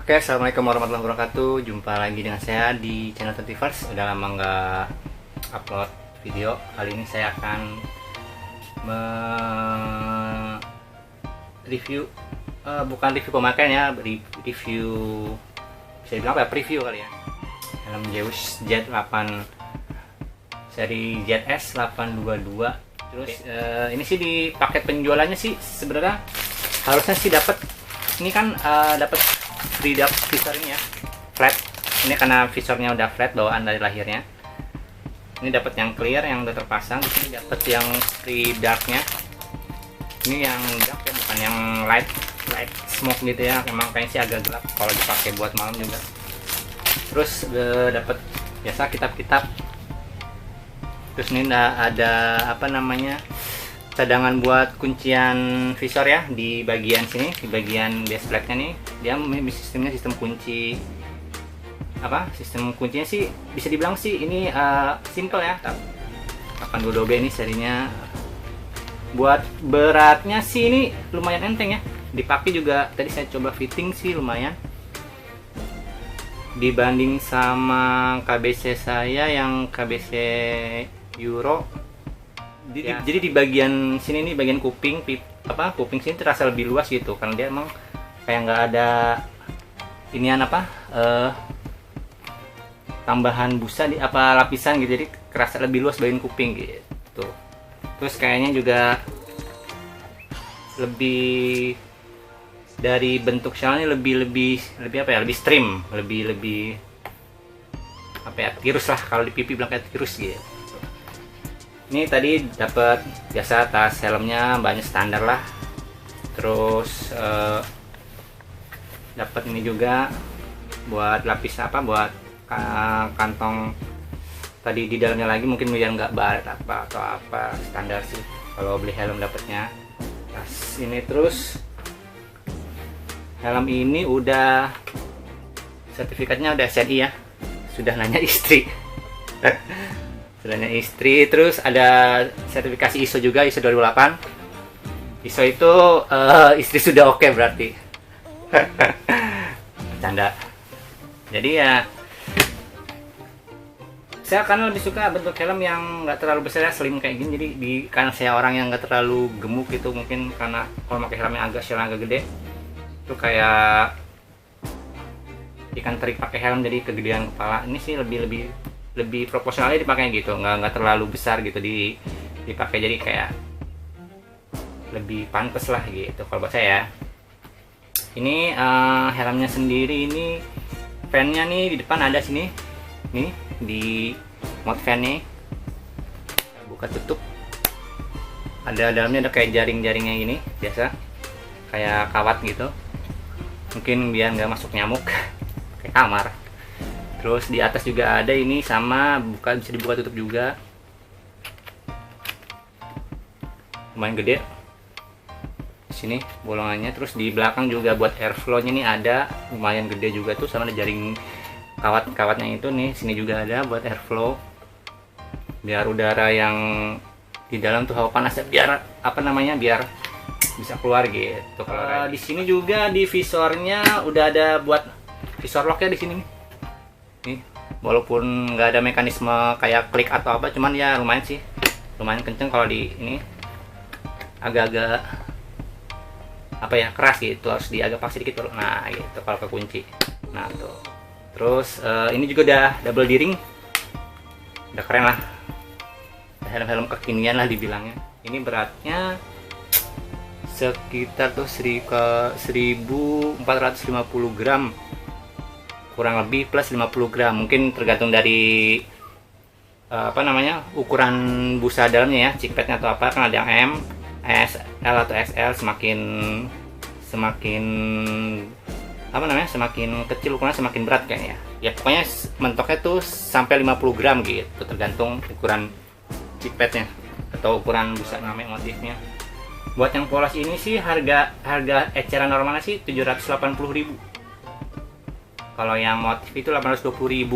Oke, assalamualaikum warahmatullahi wabarakatuh. Jumpa lagi dengan saya di channel 21st. Udah lama nggak upload video. Kali ini saya akan review, bukan review pemakaian ya, review, bisa dibilang apa ya, preview kali ya, helm Zeus Z8 seri ZS 822. Terus ini sih di paket penjualannya sih sebenarnya harusnya sih dapat ini kan, dapat free dark visor ini ya, flat. Ini karena visornya udah flat bawaan dari lahirnya. Ini dapat yang clear yang udah terpasang. Di sini dapat yang free darknya. Ini yang dark ya, bukan yang light smoke gitu ya. Emang kayaknya sih agak gelap kalau dipakai buat malam juga. Terus dapat biasa kitab-kitab. Terus ini ada apa namanya, cadangan buat kuncian visor ya, di bagian sini, di bagian base plate-nya nih. Dia sistemnya sistem kunci, apa, sistem kuncinya sih bisa dibilang sih ini simple ya. 822B ini serinya. Buat beratnya sih ini lumayan enteng ya, dipakai juga. Tadi saya coba fitting sih lumayan dibanding sama KBC saya yang KBC Euro. Jadi di bagian sini nih, bagian kuping kuping sini terasa lebih luas gitu, karena dia emang kayak nggak ada inian tambahan busa di lapisan gitu, jadi kerasa lebih luas bagian kuping gitu. Terus kayaknya juga lebih dari bentuk shellnya lebih trim, lebih apa ya, tirus lah, kalau di pipi bilang kayak tirus gitu. Ini tadi dapat biasa tas helmnya banyak standar lah. Terus dapat ini juga buat lapis buat kantong tadi di dalamnya lagi, mungkin biar nggak baret atau apa, standar sih kalau beli helm dapatnya. Tas ini, terus helm ini udah sertifikatnya udah SNI ya, sudah nanya istri. Sudahnya istri. Terus ada sertifikasi ISO juga, ISO 2008. ISO itu istri sudah oke berarti. Bercanda. Jadi ya, saya karena lebih suka bentuk helm yang nggak terlalu besar ya, slim kayak gini. Jadi karena saya orang yang nggak terlalu gemuk gitu, mungkin karena kalau pakai helm yang agak gede itu kayak ikan teri pakai helm, jadi kegedean kepala. Ini sih lebih proporsionalnya dipakai gitu, nggak terlalu besar gitu dipakai, jadi kayak lebih pantas lah gitu kalau buat saya. Ini helmnya sendiri, ini fan-nya nih di depan ada sini nih, di mode fan nih, buka tutup, ada dalamnya, ada kayak jaring-jaringnya gini biasa, kayak kawat gitu, mungkin biar nggak masuk nyamuk kayak kamar. Terus di atas juga ada ini, sama bisa dibuka tutup juga, lumayan gede di sini bolongannya. Terus di belakang juga buat airflow-nya nih ada, lumayan gede juga tuh, sama ada jaring kawat-kawatnya itu nih. Sini juga ada buat airflow, biar udara yang di dalam tuh, hawa panas, biar biar bisa keluar gitu. Kalau di sini juga di visornya udah ada buat visor lock ya di sini nih, walaupun nggak ada mekanisme kayak klik atau apa, cuman ya lumayan sih, lumayan kenceng. Kalau di ini agak-agak keras gitu, harus agak paksa dikit. Nah gitu kalau kekunci. Nah tuh. Terus ini juga udah double D-ring, udah keren lah, helm-helm kekinian lah dibilangnya. Ini beratnya sekitar tuh 1450 gram kurang lebih, plus 50 gram, mungkin tergantung dari ukuran busa dalamnya ya, chickpadnya atau apa. Kan ada yang M, SL atau XL, semakin kecil ukurannya semakin berat kayaknya ya. Pokoknya mentoknya tuh sampai 50 gram gitu, tergantung ukuran chickpadnya atau ukuran busa, namanya motifnya. Buat yang polos ini sih harga eceran normalnya sih 780.000. Kalau yang motif itu 820.000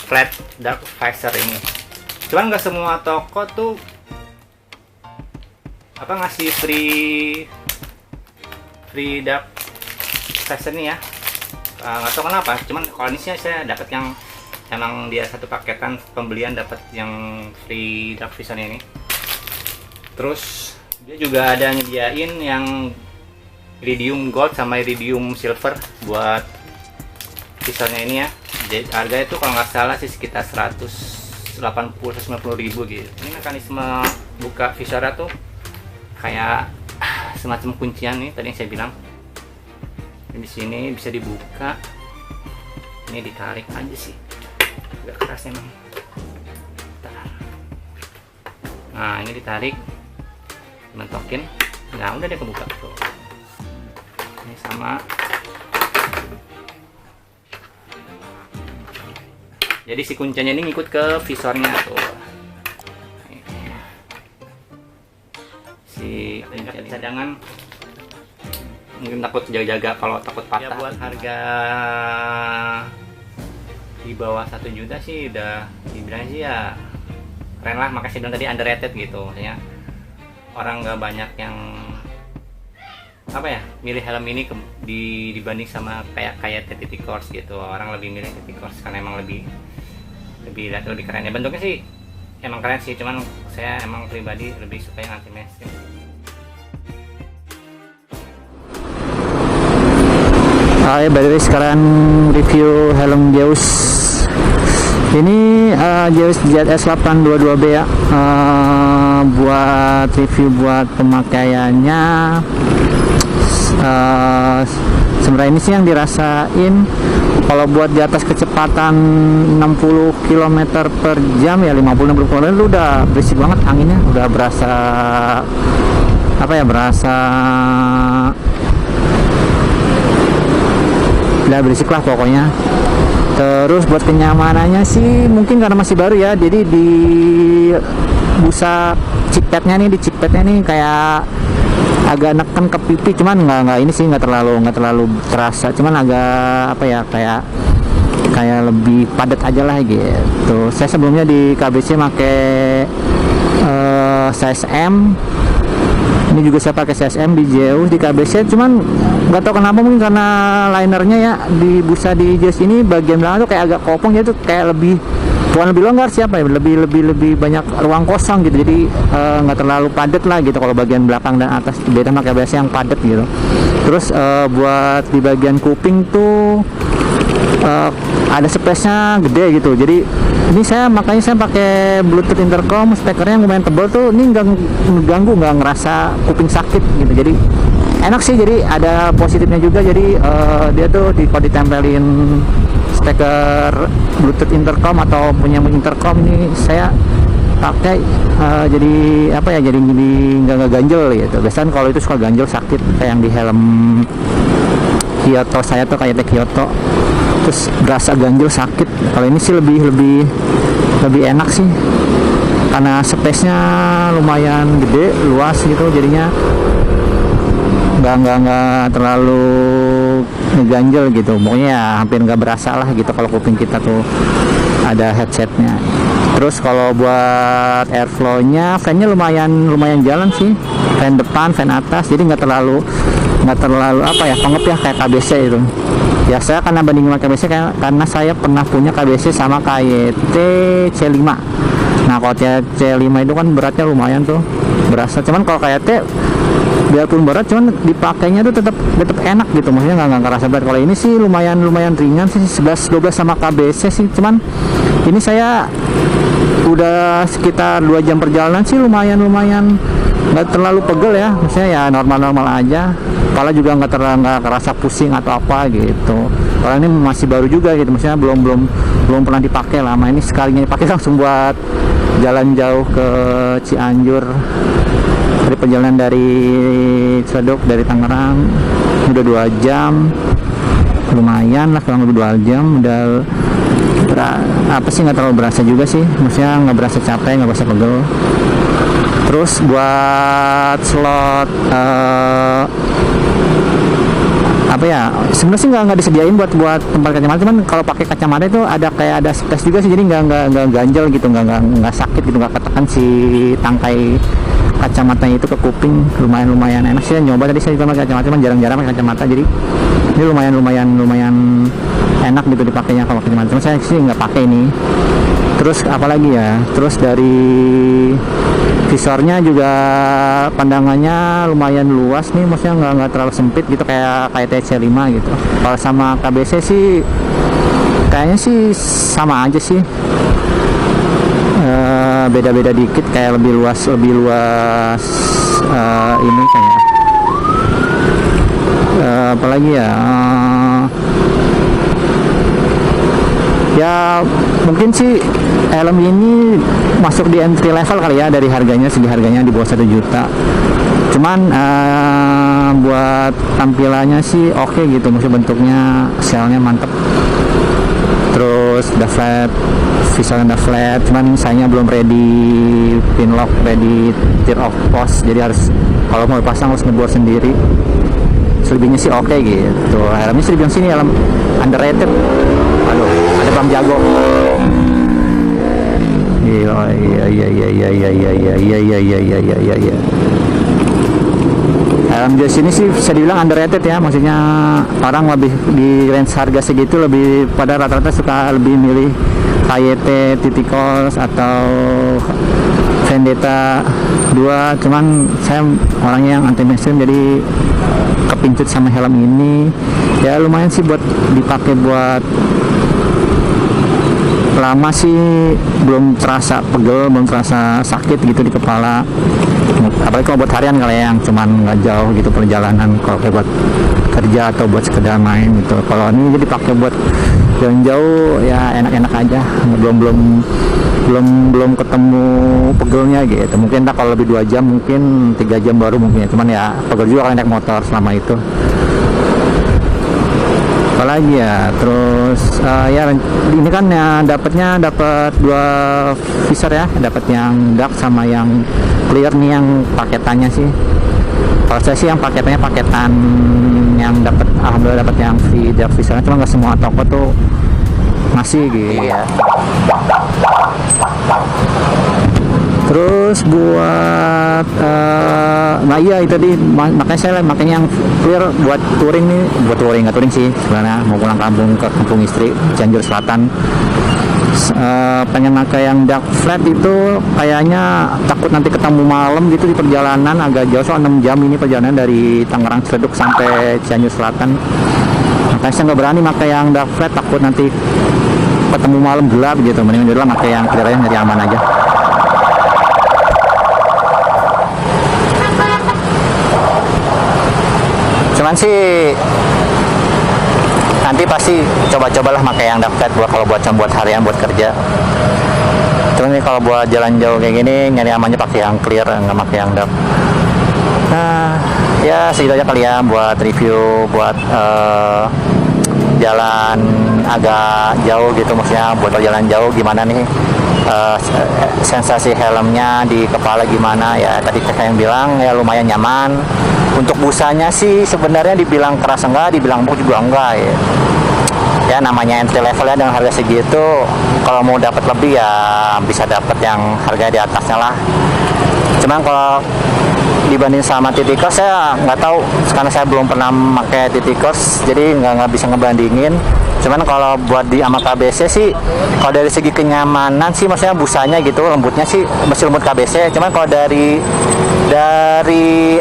flat dark visor ini. Cuman nggak semua toko tuh ngasih free dark flash ini ya. Nggak tahu kenapa, cuman kalau ini sih saya dapat yang emang dia satu paketan pembelian dapat yang free dark vision ini. Terus dia juga ada nyediain yang iridium gold sama iridium silver buat visornya ini ya. Jadi harganya itu kalau nggak salah sih sekitar 180-190 ribu gitu. Ini mekanisme buka visornya tuh kayak semacam kuncian nih tadi yang saya bilang. Di sini bisa dibuka, ini ditarik aja sih, agak keras emang. Nah ini ditarik, mentokin, nah udah dia kebuka tuh. Ini sama. Jadi si kuncinya ini ngikut ke visornya tuh. Si cadangan mungkin takut jaga-jaga kalau takut patah. Ya, buat harga di bawah 1 juta sih udah dibilang sih ya keren lah. Makanya saya bilang tadi underrated gitu, maksudnya orang nggak banyak yang apa ya milih helm ini dibanding sama kayak TTT Course gitu. Orang lebih milih TTT Course karena emang lebih keren ya. Bentuknya sih emang keren sih, cuman saya emang pribadi lebih suka yang anti mainstream. Hai, by the way sekarang review helm Zeus. Ini Zeus ZS822B ya. Buat review buat pemakaiannya, sebenarnya ini sih yang dirasain kalau buat di atas kecepatan 60 km per jam ya 50-60 km itu udah berisik banget anginnya, udah berasa apa ya, berasa udah berisik lah pokoknya. Terus buat kenyamanannya sih mungkin karena masih baru ya, jadi di busa chippadnya nih, di chippadnya nih kayak agak neken ke pipi, cuman nggak ini sih nggak terlalu terasa, cuman agak apa ya, kayak lebih padat aja lah gitu. Saya sebelumnya di KBC pakai CSM, ini juga saya pakai CSM di Zeus di KBC, cuman nggak tahu kenapa, mungkin karena linernya ya di busa di Zeus ini bagian belakang tuh kayak agak kopong, jadi tuh kayak bukan lebih longgar, siapa ya, lebih banyak ruang kosong gitu, jadi nggak terlalu padat lah gitu kalau bagian belakang dan atas, beda sama KBC yang padat gitu. Terus buat di bagian kuping tuh ada space-nya gede gitu, jadi ini makanya saya pakai Bluetooth intercom, speakernya yang lumayan tebal tuh, ini nggak mengganggu, nggak ngerasa kuping sakit gitu, jadi enak sih. Jadi ada positifnya juga, jadi dia tuh kalau ditempelin speaker Bluetooth intercom atau punya intercom, ini saya pakai jadi apa ya, jadi nggak ganjel gitu. Biasanya kalau itu suka ganjel sakit, kayak yang di helm Kyoto saya tuh kayak Kyoto, terus berasa ganjel sakit. Kalau ini sih lebih enak sih, karena space-nya lumayan gede, luas gitu, jadinya nggak terlalu ngeganjel gitu. Pokoknya ya hampir nggak berasa lah gitu kalau kuping kita tuh ada headsetnya. Terus kalau buat airflow-nya, fan-nya lumayan jalan sih, fan depan, fan atas, jadi nggak terlalu apa ya, pengep ya kayak KBC itu. Ya saya karena bandingin sama KBC karena saya pernah punya KBC sama KYT C5. Nah kalau C5 itu kan beratnya lumayan tuh, berasa. Cuman kalau KYT biarpun berat, cuman dipakainya tuh tetap enak gitu, maksudnya nggak kerasa berat. Kalau ini sih lumayan ringan sih, 11-12 sama KBC sih. Cuman ini saya udah sekitar 2 jam perjalanan sih, lumayan nggak terlalu pegel ya, maksudnya ya normal aja. Kepala juga nggak kerasa pusing atau apa gitu. Kalau ini masih baru juga gitu, maksudnya belum pernah dipakai lama. Ini sekalinya dipakai langsung buat jalan jauh ke Cianjur. Dari perjalanan dari Ciledug dari Tangerang udah 2 jam, lumayan lah, kurang lebih 2 jam. Udah apa sih, nggak terlalu berasa juga sih, maksudnya nggak berasa capek, nggak berasa pegel. Terus buat slot apa ya, sebenarnya sih nggak disediain buat tempat kacamata, cuman kalau pakai kacamata itu ada space juga sih, jadi nggak ganjel gitu, nggak sakit gitu, nggak ketekan si tangkai kacamatanya itu ke kuping lumayan enak sih. Nyoba tadi saya juga pakai kacamata, cuman jarang-jarang pakai kacamata, jadi ini lumayan enak gitu dipakainya kalau kacamata. Cuma saya sih nggak pakai ini. Terus apalagi ya, terus dari visornya juga pandangannya lumayan luas nih, maksudnya nggak terlalu sempit gitu kayak TC5 gitu. Kalau sama KBC sih kayaknya sih sama aja sih, beda-beda dikit, kayak lebih luas ini kayak apalagi ya, ya mungkin sih helm ini masuk di entry level kali ya, dari harganya, segi harganya di bawah 1 juta. Cuman buat tampilannya sih oke gitu, maksudnya bentuknya shellnya mantep, terus udah flat, visornya udah flat, cuman sayangnya belum ready pin lock, ready tear off post, jadi harus kalau mau pasang harus ngebor sendiri. Selebihnya sih oke gitu. Helmnya sih dibilang sini helm underrated. Aduh, ada Bang Jago. Iya. Helm di sini sih bisa dibilang underrated ya, maksudnya orang lebih di range harga segitu lebih pada rata-rata suka lebih milih KYT Titicals atau Vendetta 2. Cuman saya orangnya yang anti mainstream, jadi kepincut sama helm ini. Ya lumayan sih buat dipakai buat lama sih, belum terasa pegel, belum terasa sakit gitu di kepala. Apalagi kalau buat harian, kalau yang cuman nggak jauh gitu perjalanan, kalau kayak buat kerja atau buat sekedar main gitu. Kalau ini jadi pakai buat yang jauh ya enak-enak aja, belum ketemu pegelnya gitu. Mungkin tak kalau lebih 2 jam, mungkin 3 jam baru mungkin ya. Cuman ya pegel juga kalau naik motor selama itu. Apalagi ya, terus ya ini kan ya dapat 2 visor ya, dapat yang dark sama yang clear nih yang paketannya sih. Kalau saya sih yang paketannya paketan yang dapat, alhamdulillah dapat yang dark visornya, cuma nggak semua toko tuh ngasih gitu ya. Terus buat nah iya itu tadi, makanya saya makanya yang clear buat touring nih, nggak touring sih sebenarnya, mau pulang kampung ke kampung istri Cianjur Selatan. Pengen pakai yang dark flat itu, kayaknya takut nanti ketemu malam gitu di perjalanan agak jauh, soal 6 jam ini perjalanan dari Tangerang Ciledug sampai Cianjur Selatan. Makanya saya nggak berani pakai yang dark flat, takut nanti ketemu malam gelap gitu. Mending dulu pakai yang clear aja, nyari aman aja. Cuman sih nanti pasti coba-cobalah pakai yang dark flat buat harian, buat kerja. Cuman nih kalau buat jalan jauh kayak gini, nyari amannya pakai yang clear, nggak pakai yang dark. Nah ya segitu aja kali ya buat review buat jalan agak jauh gitu, maksudnya buat jalan jauh gimana nih, sensasi helmnya di kepala gimana ya. Tadi saya yang bilang ya lumayan nyaman. Untuk busanya sih sebenarnya dibilang keras enggak, dibilang empuk juga enggak ya. Ya namanya entry level ya, dengan harga segitu kalau mau dapat lebih ya bisa dapat yang harga di atasnya lah. Cuman kalau dibanding sama Titicals saya nggak tahu, karena saya belum pernah pakai Titicals, jadi nggak bisa ngebandingin. Cuman kalau buat di sama KBC sih, kalau dari segi kenyamanan sih, maksudnya busanya gitu, lembutnya sih masih lembut KBC. Cuman kalau dari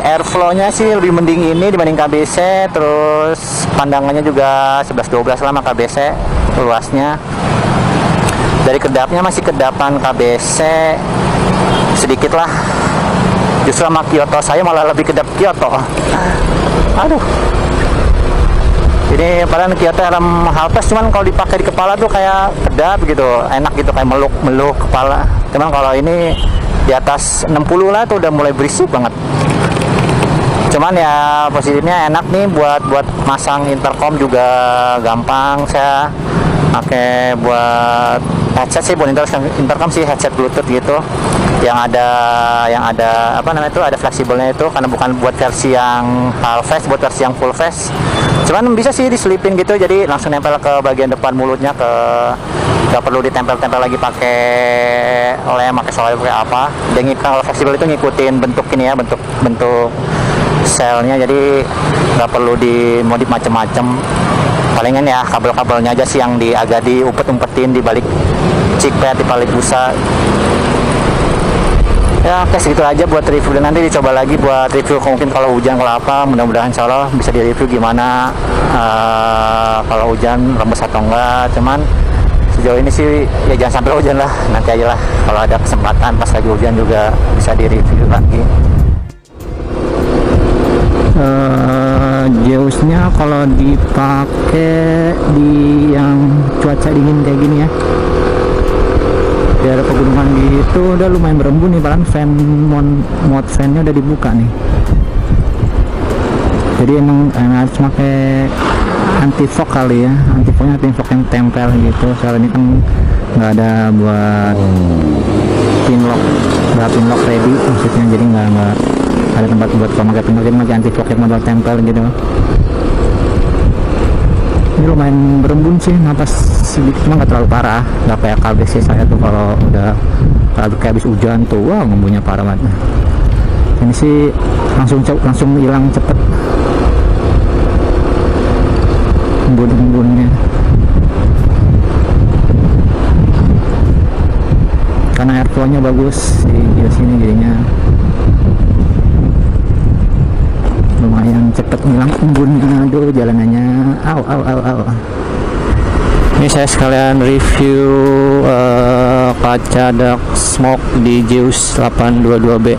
airflow-nya sih lebih mending ini dibanding KBC. Terus pandangannya juga 11-12 lah sama KBC luasnya. Dari kedapnya masih kedapan KBC sedikit lah. Justru sama Kyoto saya malah lebih kedap Kyoto. Aduh. Ini padahal Kyoto helm halves, cuman kalau dipakai di kepala tuh kayak kedap gitu, enak gitu, kayak meluk kepala. Cuman kalau ini di atas 60 lah tuh udah mulai berisik banget. Cuman ya positifnya enak nih buat masang intercom juga gampang. Saya pakai buat headset sih, buat intercom sih headset Bluetooth gitu, yang ada apa namanya itu, ada fleksibelnya itu, karena bukan buat versi yang half face, buat versi yang full face. Cuman bisa sih diselipin gitu, jadi langsung nempel ke bagian depan mulutnya, ke nggak perlu ditempel-tempel lagi pakai lem, pakai solder, pakai apa. Dia kalau fleksibel itu ngikutin bentuk ini ya, bentuk selnya, jadi nggak perlu dimodif macem-macem. Palingan ya kabel-kabelnya aja sih yang agak diumpet-umpetin di balik cikpet, di balik busa. Ya oke, segitu aja buat review, dan nanti dicoba lagi buat review mungkin kalau hujan, kalau apa, mudah-mudahan insya Allah bisa di review gimana kalau hujan rembes atau enggak. Cuman sejauh ini sih ya jangan sampai hujan lah, nanti aja lah kalau ada kesempatan pas lagi hujan juga bisa di review lagi. Zeusnya kalau dipakai di yang cuaca dingin kayak gini ya, daerah pegunungan gitu udah lumayan berembun nih, bahkan mode fan-nya udah dibuka nih. Jadi emang harus pakai anti fog kali ya, anti fog yang tempel gitu. Soalnya ini kan nggak ada buat pinlock, ready maksudnya, jadi nggak ada tempat buat kalau pakai pinlock, jadi pakai anti fog yang model tempel gitu. Ini lumayan berembun sih, napas sedikit, cuma nggak terlalu parah, nggak kayak kabel sih saya tuh kalau udah kayak habis hujan tuh, wah ngembunya parah banget. Ini sih langsung hilang cepet embun-embunnya, karena airflow-nya bagus di sini, jadinya lumayan cepet ngilang embunnya. Aduh, jalanannya au. Ini saya sekalian review kaca dark smoke di Zeus 822B.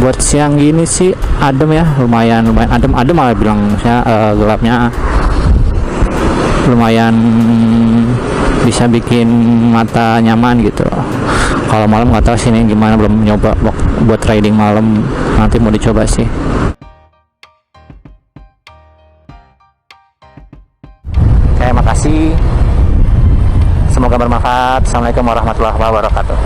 Buat siang gini sih adem ya, lumayan adem malah bilang saya, gelapnya lumayan bisa bikin mata nyaman gitu. Kalau malam nggak tahu sini gimana, belum nyoba buat riding malam, nanti mau dicoba sih. Terima kasih, semoga bermanfaat. Assalamualaikum warahmatullahi wabarakatuh.